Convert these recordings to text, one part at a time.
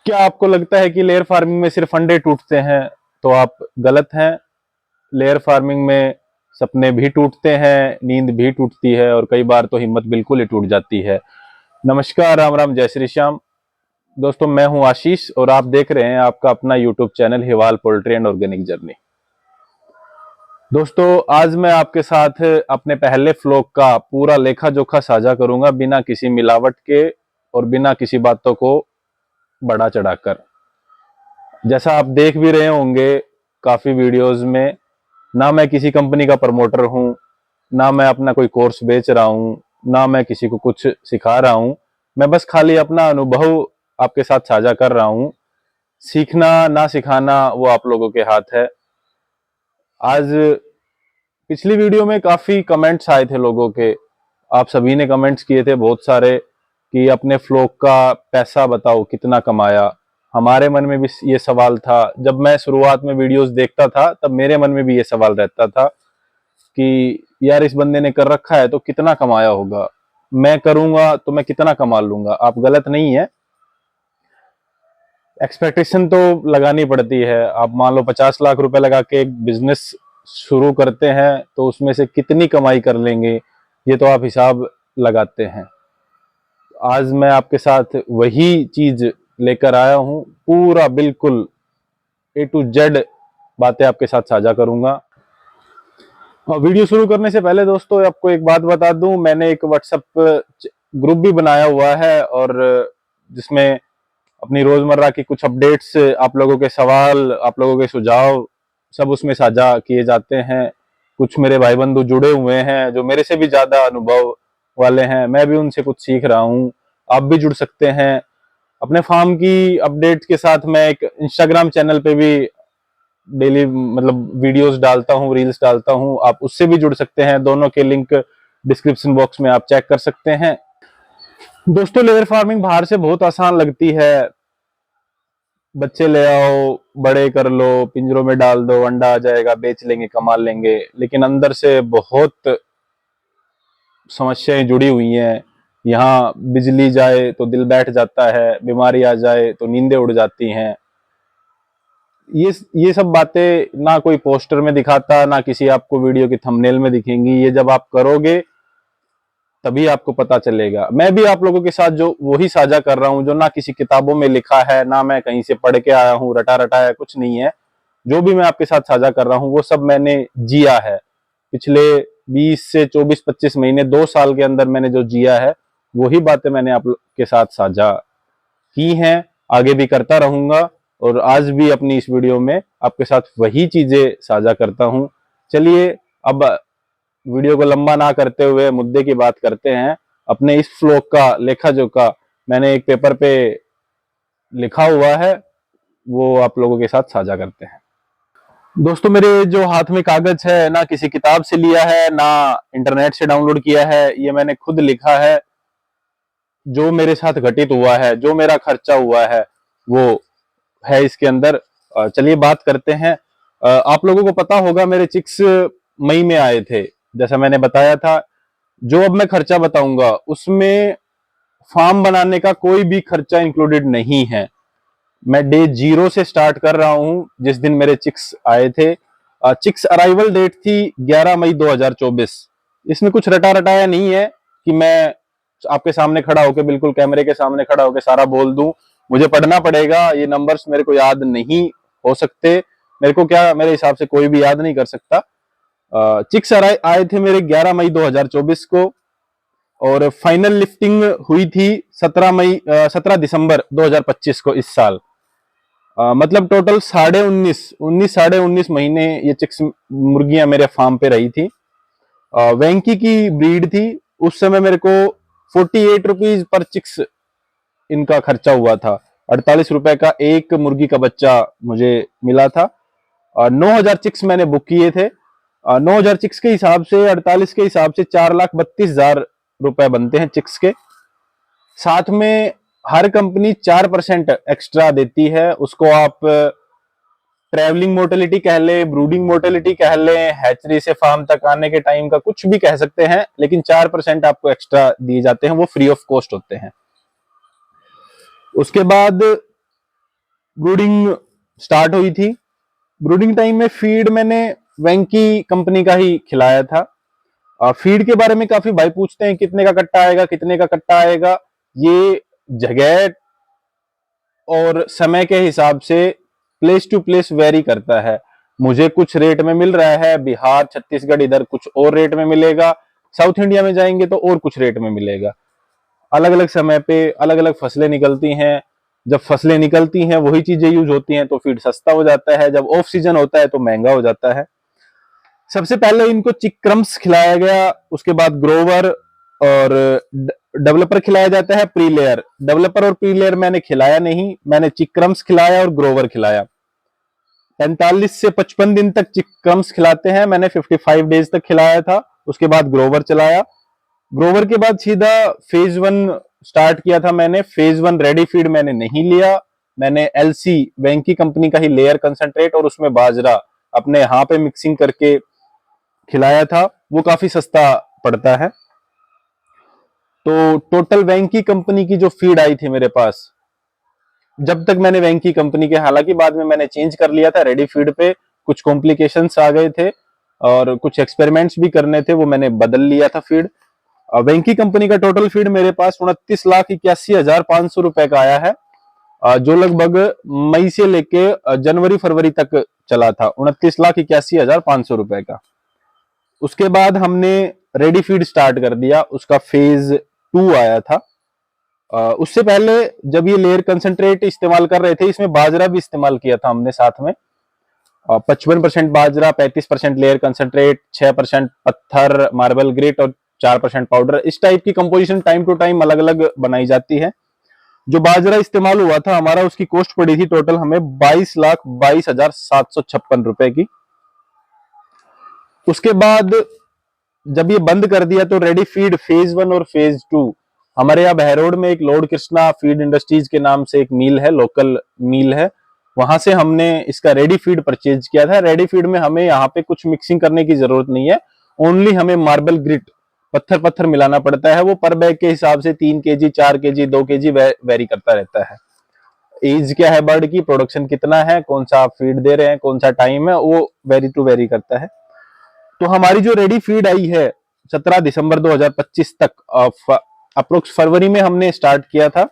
क्या आपको लगता है कि लेयर फार्मिंग में सिर्फ अंडे टूटते हैं? तो आप गलत हैं। लेयर फार्मिंग में सपने भी टूटते हैं, नींद भी टूटती है और कई बार तो हिम्मत बिल्कुल ही टूट जाती है। नमस्कार, राम राम, जय श्री श्याम। दोस्तों, मैं हूं आशीष और आप देख रहे हैं आपका अपना YouTube channel Hiwal poultry and organic journey. दोस्तों, आज मैं आपके साथ अपने पहले फ्लॉक का पूरा लेखा जोखा साझा करूंगा, बिना किसी मिलावट के और बिना किसी बातों को बढ़ा चढ़ाकर। जैसा आप देख भी रहे होंगे काफी वीडियोस में, ना मैं किसी कंपनी का प्रमोटर हूं, ना मैं अपना कोई कोर्स बेच रहा हूं, ना मैं किसी को कुछ सिखा रहा हूं। मैं बस खाली अपना अनुभव आपके साथ साझा कर रहा हूं। सीखना ना सिखाना वो आप लोगों के हाथ है। आज पिछली वीडियो में काफी कमेंट्स आए थे लोगों के। आप सभी ने कमेंट्स किए थे बहुत सारे कि अपने फ्लॉक का पैसा बताओ कितना कमाया। हमारे मन में भी ये सवाल था। जब मैं शुरुआत में वीडियोस देखता था तब मेरे मन में भी ये सवाल रहता था कि यार, इस बंदे ने कर रखा है तो कितना कमाया होगा, मैं करूंगा तो मैं कितना कमा लूंगा। आप गलत नहीं है। एक्सपेक्टेशन तो लगानी पड़ती है। आप मान लो 50 लाख रुपए लगा के एक बिजनेस शुरू करते हैं तो उसमें से कितनी कमाई कर लेंगे, ये तो आप हिसाब लगाते हैं। आज मैं आपके साथ वही चीज लेकर आया हूं, पूरा बिल्कुल A to Z बातें आपके साथ साझा करूंगा। और वीडियो शुरू करने से पहले दोस्तों आपको एक बात बता दूं, मैंने एक व्हाट्सएप ग्रुप भी बनाया हुआ है और जिसमें अपनी रोजमर्रा की कुछ अपडेट्स, आप लोगों के सवाल, आप लोगों के सुझाव सब उसमें साझा किए जाते हैं। कुछ मेरे भाई बंधु जुड़े हुए हैं जो मेरे से भी ज्यादा अनुभव वाले हैं, मैं भी उनसे कुछ सीख रहा हूं। आप भी जुड़ सकते हैं। अपने फार्म की अपडेट के साथ मैं एक इंस्टाग्राम चैनल पे भी डेली मतलब वीडियोस डालता हूँ, रील्स डालता हूँ, आप उससे भी जुड़ सकते हैं। दोनों के लिंक डिस्क्रिप्शन बॉक्स में आप चेक कर सकते हैं। दोस्तों, लेयर फार्मिंग बाहर से बहुत आसान लगती है। बच्चे ले आओ, बड़े कर लो, पिंजरों में डाल दो, अंडा आ जाएगा, बेच लेंगे, कमा लेंगे। लेकिन अंदर से बहुत समस्याएं जुड़ी हुई हैं। यहाँ बिजली जाए तो दिल बैठ जाता है, बीमारी आ जाए तो नींदें उड़ जाती हैं। ये सब बातें ना कोई पोस्टर में दिखाता, ना किसी आपको वीडियो की थंबनेल में दिखेंगी। ये जब आप करोगे तभी आपको पता चलेगा। मैं भी आप लोगों के साथ जो वही साझा कर रहा हूं जो ना किसी किताबों में लिखा है, ना मैं कहीं से पढ़ के आया हूं, रटा रटाया कुछ नहीं है। जो भी मैं आपके साथ साझा कर रहा हूं वो सब मैंने जिया है। पिछले 20 से 24-25 महीने, 2 साल के अंदर मैंने जो जिया है वही बातें मैंने आप के साथ साझा की हैं, आगे भी करता रहूंगा। और आज भी अपनी इस वीडियो में आपके साथ वही चीजें साझा करता हूं। चलिए, अब वीडियो को लंबा ना करते हुए मुद्दे की बात करते हैं। अपने इस फ्लॉक का लेखा जोखा मैंने एक पेपर पे लिखा हुआ है, वो आप लोगों के साथ साझा करते हैं। दोस्तों, मेरे जो हाथ में कागज है, ना किसी किताब से लिया है, ना इंटरनेट से डाउनलोड किया है, ये मैंने खुद लिखा है। जो मेरे साथ घटित हुआ है, जो मेरा खर्चा हुआ है, वो है इसके अंदर। चलिए बात करते हैं। आप लोगों को पता होगा मेरे चिक्स मई में आए थे, जैसा मैंने बताया था। जो अब मैं खर्चा बताऊंगा उसमें फार्म बनाने का कोई भी खर्चा इंक्लूडेड नहीं है। मैं डे 0 से स्टार्ट कर रहा हूं, जिस दिन मेरे चिक्स आए थे। चिक्स अराइवल डेट थी 11 मई 2024। इसमें कुछ रटा रटाया नहीं है कि मैं आपके सामने खड़ा होकर, बिल्कुल कैमरे के सामने खड़ा होकर सारा बोल दूं। मुझे पढ़ना पड़ेगा, ये नंबर्स मेरे को याद नहीं हो सकते। मेरे को क्या, मेरे हिसाब से कोई भी याद नहीं कर सकता। चिक्स आए थे मेरे 11 मई 2024 को और फाइनल लिफ्टिंग हुई थी 17 दिसंबर 2025 को, इस साल। मतलब टोटल 19 महीने ये चिक्स मुर्गियां मेरे फार्म पे रही थी। वेंकी की ब्रीड थी। उस समय मेरे को 48 रुपीज पर चिक्स इनका खर्चा हुआ था। 48 रुपए का एक मुर्गी का बच्चा मुझे मिला था। 9,000 चिक्स मैंने बुक किए थे। 9,000 चिक्स के हिसाब से, 48 के हिसाब से 4,32,000 रुपए बनते हैं चिक्स के। साथ में हर कंपनी 4% एक्स्ट्रा देती है। उसको आप ट्रैवलिंग मोर्टेलिटी कह ले, ब्रूडिंग मोर्टेलिटी कह ले, हैचरी से फार्म तक आने के टाइम का कुछ भी कह सकते हैं, लेकिन 4% आपको एक्स्ट्रा दिए जाते हैं, वो फ्री ऑफ कॉस्ट होते हैं। उसके बाद ब्रूडिंग स्टार्ट हुई थी। ब्रूडिंग टाइम में फीड मैंने वेंकी कंपनी का ही खिलाया था। फीड के बारे में काफी भाई पूछते हैं कितने का कट्टा आएगा, कितने का कट्टा आएगा। ये जगह और समय के हिसाब से प्लेस टू प्लेस वेरी करता है। मुझे कुछ रेट में मिल रहा है, बिहार छत्तीसगढ़ इधर कुछ और रेट में मिलेगा, साउथ इंडिया में जाएंगे तो और कुछ रेट में मिलेगा। अलग अलग समय पे अलग अलग फसलें निकलती हैं। जब फसलें निकलती हैं वही चीजें यूज होती हैं तो फीड सस्ता हो जाता है, जब ऑफ सीजन होता है तो महंगा हो जाता है। सबसे पहले इनको चिक क्रम्स खिलाया गया, उसके बाद ग्रोवर और डेवलपर खिलाया जाता है, प्री लेयर। डेवलपर और प्री लेयर मैंने खिलाया नहीं, मैंने चिक क्रम्स खिलाया और ग्रोवर खिलाया। 45 से 55 दिन तक चिक क्रम्स खिलाते हैं, मैंने 55 डेज तक खिलाया था। उसके बाद ग्रोवर चलाया। ग्रोवर के बाद सीधा फेज 1 स्टार्ट किया था मैंने। फेज 1 रेडी फीड मैंने नहीं लिया, मैंने एलसी वेंकी कंपनी का ही लेयर कंसंट्रेट और उसमें बाजरा अपने यहाँ पे मिक्सिंग करके खिलाया था। वो काफी सस्ता पड़ता है। तो टोटल वेंकी कंपनी की जो फीड आई थी मेरे पास, जब तक मैंने वेंकी कंपनी के, हालांकि बाद में मैंने चेंज कर लिया था रेडी फीड पे, कुछ कॉम्प्लिकेशंस आ गए थे और कुछ एक्सपेरिमेंट्स भी करने थे, वो मैंने बदल लिया था फीड। वेंकी कंपनी का टोटल फीड मेरे पास 29,81,500 रुपए का आया है, जो लगभग मई से लेके जनवरी फरवरी तक चला था। 29,81,500 रुपए का। उसके बाद हमने रेडी फीड स्टार्ट कर दिया, उसका फेज 2 आया था। उससे पहले जब ये लेयर कंसंट्रेट इस्तेमाल कर रहे थे, इसमें बाजरा भी इस्तेमाल किया था हमने साथ में। 55% बाजरा, 35% लेयर कंसंट्रेट, 6% पत्थर मार्बल ग्रिट और 4% पाउडर। इस टाइप की कंपोजिशन टाइम टू टाइम अलग अलग बनाई जाती है। जो बाजरा इस्तेमाल हुआ था हमारा, उसकी कॉस्ट पड़ी थी टोटल हमें 22,22,756 रुपए की। उसके बाद जब ये बंद कर दिया तो रेडी फीड फेज 1 और फेज 2, हमारे यहाँ बहरोड में एक लॉर्ड कृष्णा फीड इंडस्ट्रीज के नाम से एक मिल है, लोकल मिल है, वहां से हमने इसका रेडी फीड परचेज किया था। रेडी फीड में हमें यहाँ पे कुछ मिक्सिंग करने की जरूरत नहीं है, ओनली हमें मार्बल ग्रिट पत्थर पत्थर मिलाना पड़ता है। वो पर बैग के हिसाब से 3 केजी, 4 केजी, 2 केजी वेरी करता रहता है। एज क्या है बर्ड की, प्रोडक्शन कितना है, कौन सा आप फीड दे रहे हैं, कौन सा टाइम है, वो वेरी टू वेरी करता है। तो हमारी जो रेडी फीड आई है 17 दिसंबर 2025 तक, अप्रोक्स फरवरी में हमने स्टार्ट किया था।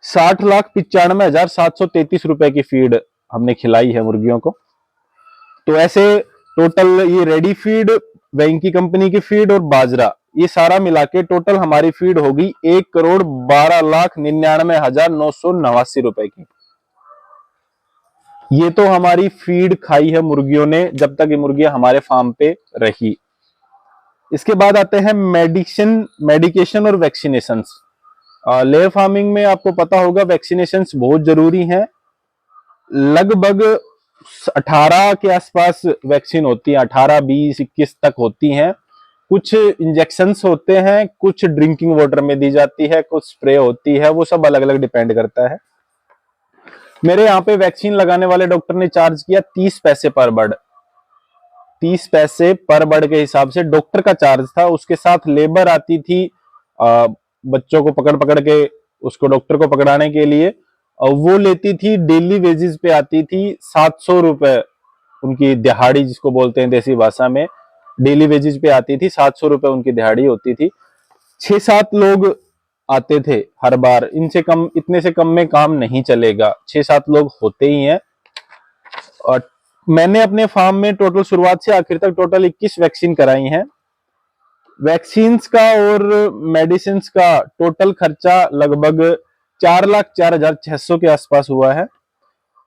60,95,733 रुपए की फीड हमने खिलाई है मुर्गियों को। तो ऐसे टोटल ये रेडी फीड, वेंकी कंपनी की फीड और बाजरा, ये सारा मिला के टोटल हमारी फीड होगी 1,12,99,989 रुपए की। ये तो हमारी फीड खाई है मुर्गियों ने जब तक ये मुर्गियां हमारे फार्म पे रही। इसके बाद आते हैं मेडिकेशन और वैक्सीनेशन। लेयर फार्मिंग में आपको पता होगा वैक्सीनेशन बहुत जरूरी है। लगभग 18 के आसपास वैक्सीन होती है, 18, 20, 21 तक होती हैं। कुछ इंजेक्शंस होते हैं, कुछ ड्रिंकिंग वाटर में दी जाती है, कुछ स्प्रे होती है, वो सब अलग अलग डिपेंड करता है। मेरे यहाँ पे वैक्सीन लगाने वाले डॉक्टर ने चार्ज किया 30 पैसे पर बर्ड। 30 पैसे पर बर्ड के हिसाब से डॉक्टर का चार्ज था। उसके साथ लेबर आती थी बच्चों को पकड़ पकड़ के उसको डॉक्टर को पकड़ाने के लिए, और वो लेती थी डेली वेजेस पे आती थी 700 रुपए। उनकी दिहाड़ी जिसको बोलते हैं देसी भाषा में, डेली वेजेस पे आती थी 700 रुपए उनकी दिहाड़ी होती थी। 6-7 लोग आते थे हर बार, इनसे कम, इतने से कम में काम नहीं चलेगा, 6-7 लोग होते ही हैं। और मैंने अपने फार्म में टोटल शुरुआत से आखिर तक टोटल 21 वैक्सीन कराई हैं। वैक्सीन्स का और मेडिसिन का टोटल खर्चा लगभग 4,04,600 के आसपास हुआ है।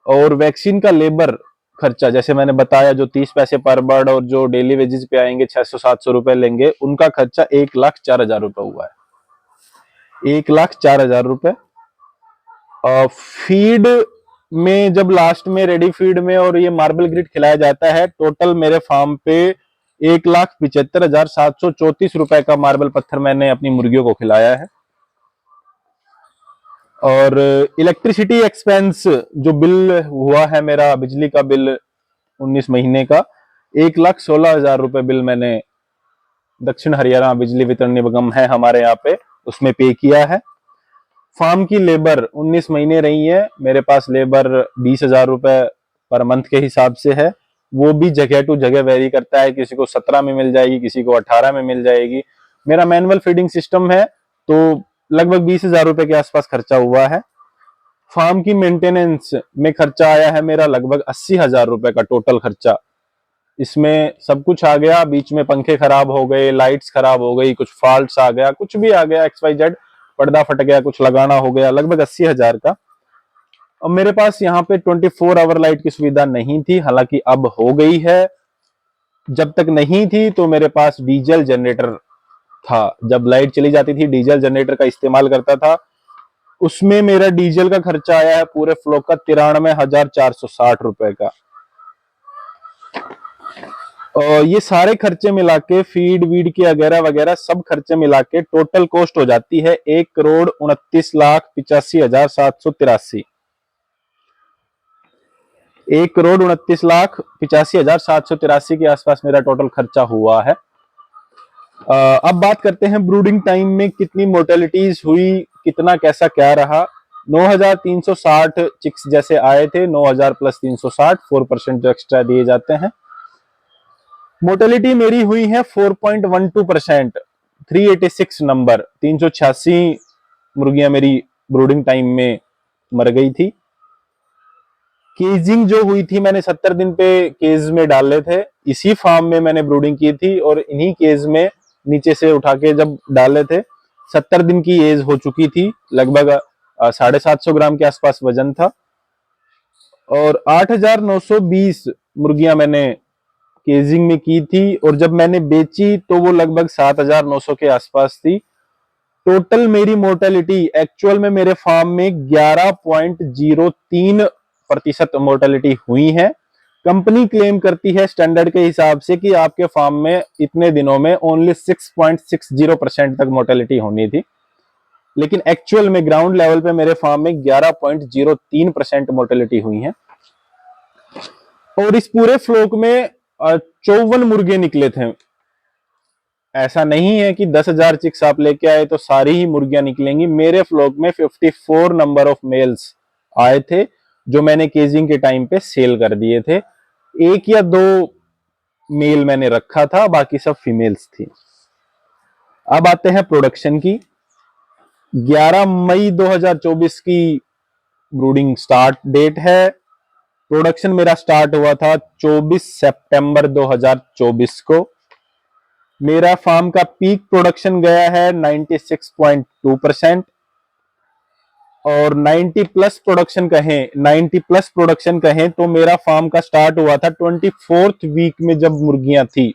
और वैक्सीन का लेबर खर्चा जैसे मैंने बताया, जो 30 पैसे पर बर्ड और जो डेली वेजेस पे आएंगे 600-700 रुपए लेंगे, उनका खर्चा 1,04,000 रुपए हुआ है। 1,04,000 रुपए। फीड में जब लास्ट में रेडी फीड में और ये मार्बल ग्रिड खिलाया जाता है, टोटल मेरे फार्म पे 1,75,734 रुपए का मार्बल पत्थर मैंने अपनी मुर्गियों को खिलाया है। और इलेक्ट्रिसिटी एक्सपेंस जो बिल हुआ है मेरा, बिजली का बिल 19 महीने का, 1,16,000 रुपए बिल मैंने दक्षिण हरियाणा बिजली वितरण निगम है हमारे यहाँ पे, उसमें पे किया है। फार्म की लेबर 19 महीने रही है मेरे पास। लेबर 20,000 रुपए पर मंथ के हिसाब से है। वो भी जगह टू जगह वेरी करता है, किसी को 17 में मिल जाएगी, किसी को 18 में मिल जाएगी। मेरा मैनुअल फीडिंग सिस्टम है, तो लगभग 20,000 रुपए के आसपास खर्चा हुआ है। फार्म की मेंटेनेंस में खर्चा आया है मेरा लगभग 80,000 रुपए का टोटल खर्चा। इसमें सब कुछ आ गया, बीच में पंखे खराब हो गए, लाइट्स खराब हो गई, कुछ फॉल्ट्स आ गया, कुछ भी आ गया, XYZ, पर्दा फट गया, कुछ लगाना हो गया, लगभग 80,000 का। अब मेरे पास यहाँ पे 24 आवर लाइट की सुविधा नहीं थी, हालांकि अब हो गई है। जब तक नहीं थी तो मेरे पास डीजल जनरेटर था। जब लाइट चली जाती थी डीजल जनरेटर का इस्तेमाल करता था। उसमें मेरा डीजल का खर्चा आया है पूरे फ्लो का 93,460 रुपए का। और ये सारे खर्चे मिला के, फीड वीड की वगैरह वगैरह सब खर्चे मिला के टोटल कॉस्ट हो जाती है 1,29,85,783। 1,29,85,783 के आसपास मेरा टोटल खर्चा हुआ है। अब बात करते हैं ब्रूडिंग टाइम में कितनी मोर्टेलिटीज हुई, कितना कैसा क्या रहा। 9,360 चिक्स जैसे आए थे, 9,000 प्लस 360, 4% जो एक्स्ट्रा दिए जाते हैं। मोर्टेलिटी मेरी हुई है 4.12%, 386 नंबर, 386 मुर्गियां मेरी ब्रूडिंग टाइम में मर गई थी। केजिंग जो हुई थी, मैंने 70 दिन पे केज में डाले थे। इसी फार्म में मैंने ब्रूडिंग की थी और इन्हीं केज में नीचे से उठा के जब डाले थे, 70 दिन की एज हो चुकी थी, लगभग 750 ग्राम के आसपास वजन था। और 8,920 मुर्गियां मैंने केजिंग में की थी, और जब मैंने बेची तो वो लगभग 7,900 के आसपास थी। टोटल मेरी मोर्टेलिटी एक्चुअल में मेरे फार्म में 11.03% मोर्टेलिटी हुई है। कंपनी क्लेम करती है स्टैंडर्ड के हिसाब से कि आपके फार्म में इतने दिनों में ओनली 6.60% तक मोर्टेलिटी होनी थी, लेकिन एक्चुअल में ग्राउंड लेवल पे मेरे फार्म में 11.03% मोर्टेलिटी हुई है। और इस पूरे फ्लोक में 54 मुर्गे निकले थे। ऐसा नहीं है कि 10,000 चिक्स आप लेके आए तो सारी ही मुर्गियां निकलेंगी। मेरे फ्लोक में 54 नंबर ऑफ मेल्स आए थे, जो मैंने केजिंग के टाइम पे सेल कर दिए थे। 1 या 2 मेल मैंने रखा था, बाकी सब फीमेल्स थी। अब आते हैं प्रोडक्शन की। 11 मई 2024 की ब्रूडिंग स्टार्ट डेट है। प्रोडक्शन मेरा स्टार्ट हुआ था 24 सितंबर 2024 को। मेरा फार्म का पीक प्रोडक्शन गया है 96.2%, और 90 प्लस प्रोडक्शन कहें तो मेरा फार्म का स्टार्ट हुआ था 24th वीक में, जब मुर्गियां थी,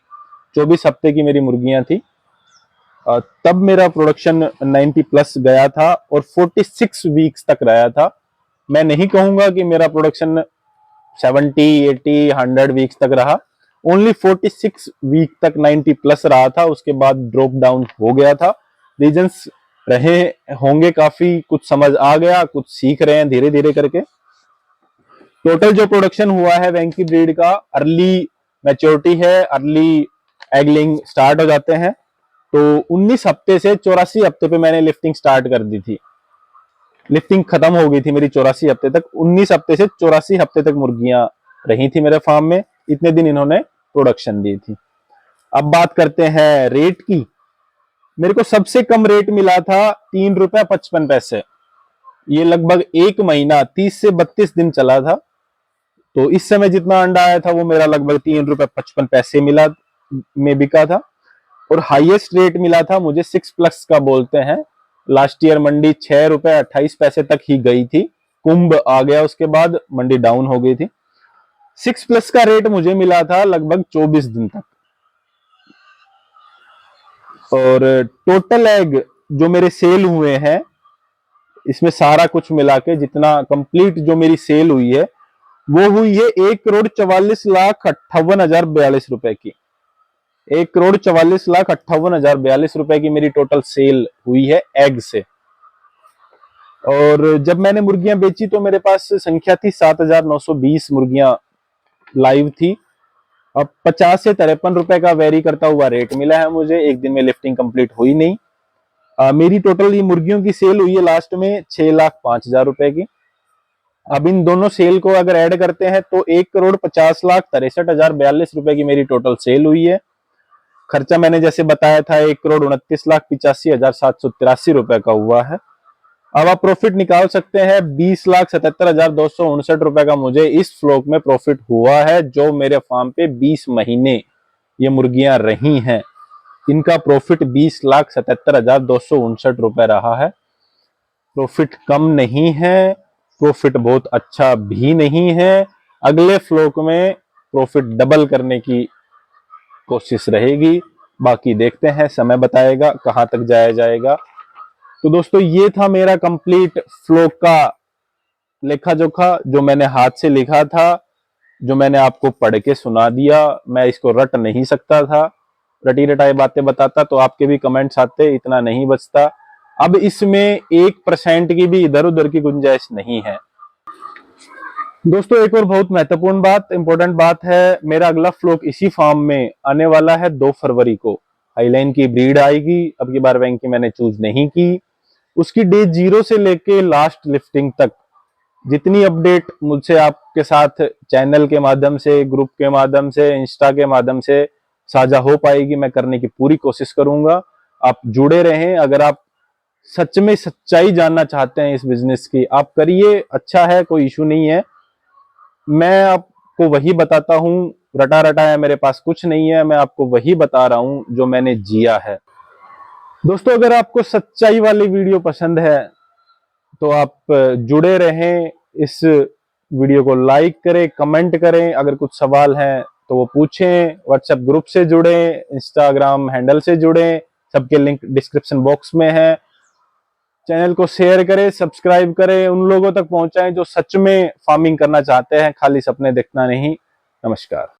24 हफ्ते की मेरी मुर्गियां थी, तब मेरा प्रोडक्शन 90 प्लस गया था और 46 वीक्स तक रहा था। मैं नहीं कहूंगा कि मेरा प्रोडक्शन 70, 80, 100 वीक्स तक रहा। ओनली 46 वीक तक 90 प्लस रहा था, उसके बाद ड्रॉप डाउन हो गया था। रीजंस रहे होंगे काफी, कुछ समझ आ गया, कुछ सीख रहे हैं धीरे धीरे करके। टोटल जो प्रोडक्शन हुआ है वेंकी ब्रीड का, अर्ली मैच्योरिटी है, अर्ली एगलिंग स्टार्ट हो जाते हैं, तो 19 हफ्ते से 84 हफ्ते पे मैंने लिफ्टिंग स्टार्ट कर दी थी। लिफ्टिंग खत्म हो गई थी मेरी 84 हफ्ते तक। 19 हफ्ते से 84 हफ्ते तक मुर्गियां रही थी मेरे फार्म में, इतने दिन इन्होंने प्रोडक्शन दी थी। अब बात करते हैं रेट की। मेरे को सबसे कम रेट मिला था 3 रुपए 55 पैसे। ये लगभग 1 महीना 30 से 32 दिन चला था, तो इस समय जितना अंडा आया था वो मेरा लगभग 3 रुपए 55 पैसे मिला में बिका था। और हाईएस्ट रेट मिला था मुझे 6 प्लस का बोलते हैं। लास्ट ईयर मंडी 6 रुपए 28 पैसे तक ही गई थी, कुंभ आ गया, उसके बाद मंडी डाउन हो गई थी। 6 प्लस का रेट मुझे मिला था लगभग 24 दिन तक। और टोटल एग जो मेरे सेल हुए हैं, इसमें सारा कुछ मिला के जितना कंप्लीट जो मेरी सेल हुई है वो हुई है 1,44,58,042 रुपए की। 1,44,58,042 रुपए की मेरी टोटल सेल हुई है एग से। और जब मैंने मुर्गियां बेची तो मेरे पास संख्या थी 7,920 मुर्गियां लाइव थी। अब 50 से 53 रुपए का वेरी करता हुआ रेट मिला है मुझे। एक दिन में लिफ्टिंग कंप्लीट हुई नहीं। मेरी टोटल ये मुर्गियों की सेल हुई है लास्ट में 6,05,000 रुपए की। अब इन दोनों सेल को अगर ऐड करते हैं तो 1,50,63,042 रुपए की मेरी टोटल सेल हुई है। खर्चा मैंने जैसे बताया था 1,29,85,783 रुपए का हुआ है। अब आप प्रॉफिट निकाल सकते हैं 20,77,259 रुपए का मुझे इस फ्लोक में प्रॉफिट हुआ है, जो मेरे फार्म पे 20 महीने ये मुर्गियां रही हैं। इनका प्रॉफिट 20,77,259 रुपए रहा है। प्रॉफिट कम नहीं है, प्रॉफिट बहुत अच्छा भी नहीं है। अगले फ्लोक में प्रॉफिट डबल करने की कोशिश रहेगी। बाकी देखते हैं, समय बताएगा कहां तक जाया जाएगा। तो दोस्तों ये था मेरा कंप्लीट फ्लोक का लेखा जोखा, जो मैंने हाथ से लिखा था, जो मैंने आपको पढ़ के सुना दिया। मैं इसको रट नहीं सकता था, रटी रटाई बातें बताता तो आपके भी कमेंट्स आते, इतना नहीं बचता। अब इसमें 1% की भी इधर उधर की गुंजाइश नहीं है। दोस्तों एक और बहुत महत्वपूर्ण बात, इंपॉर्टेंट बात है, मेरा अगला फ्लोक इसी फार्म में आने वाला है 2 फरवरी को। हाईलाइन की ब्रीड आएगी, अब की बार वैंकी मैंने चूज नहीं की। उसकी डे 0 से लेके लास्ट लिफ्टिंग तक जितनी अपडेट मुझसे आपके साथ चैनल के माध्यम से, ग्रुप के माध्यम से, इंस्टा के माध्यम से साझा हो पाएगी, मैं करने की पूरी कोशिश करूंगा। आप जुड़े रहें। अगर आप सच में सच्चाई जानना चाहते हैं इस बिजनेस की, आप करिए, अच्छा है, कोई इशू नहीं है। मैं आपको वही बताता हूं, रटा रटाया मेरे पास कुछ नहीं है, मैं आपको वही बता रहा हूं जो मैंने जिया है। दोस्तों अगर आपको सच्चाई वाली वीडियो पसंद है तो आप जुड़े रहें, इस वीडियो को लाइक करें, कमेंट करें, अगर कुछ सवाल हैं तो वो पूछें, व्हाट्सएप ग्रुप से जुड़ें, इंस्टाग्राम हैंडल से जुड़ें, सबके लिंक डिस्क्रिप्शन बॉक्स में है। चैनल को शेयर करें, सब्सक्राइब करें, उन लोगों तक पहुंचाएं जो सच में फार्मिंग करना चाहते हैं, खाली सपने देखना नहीं। नमस्कार।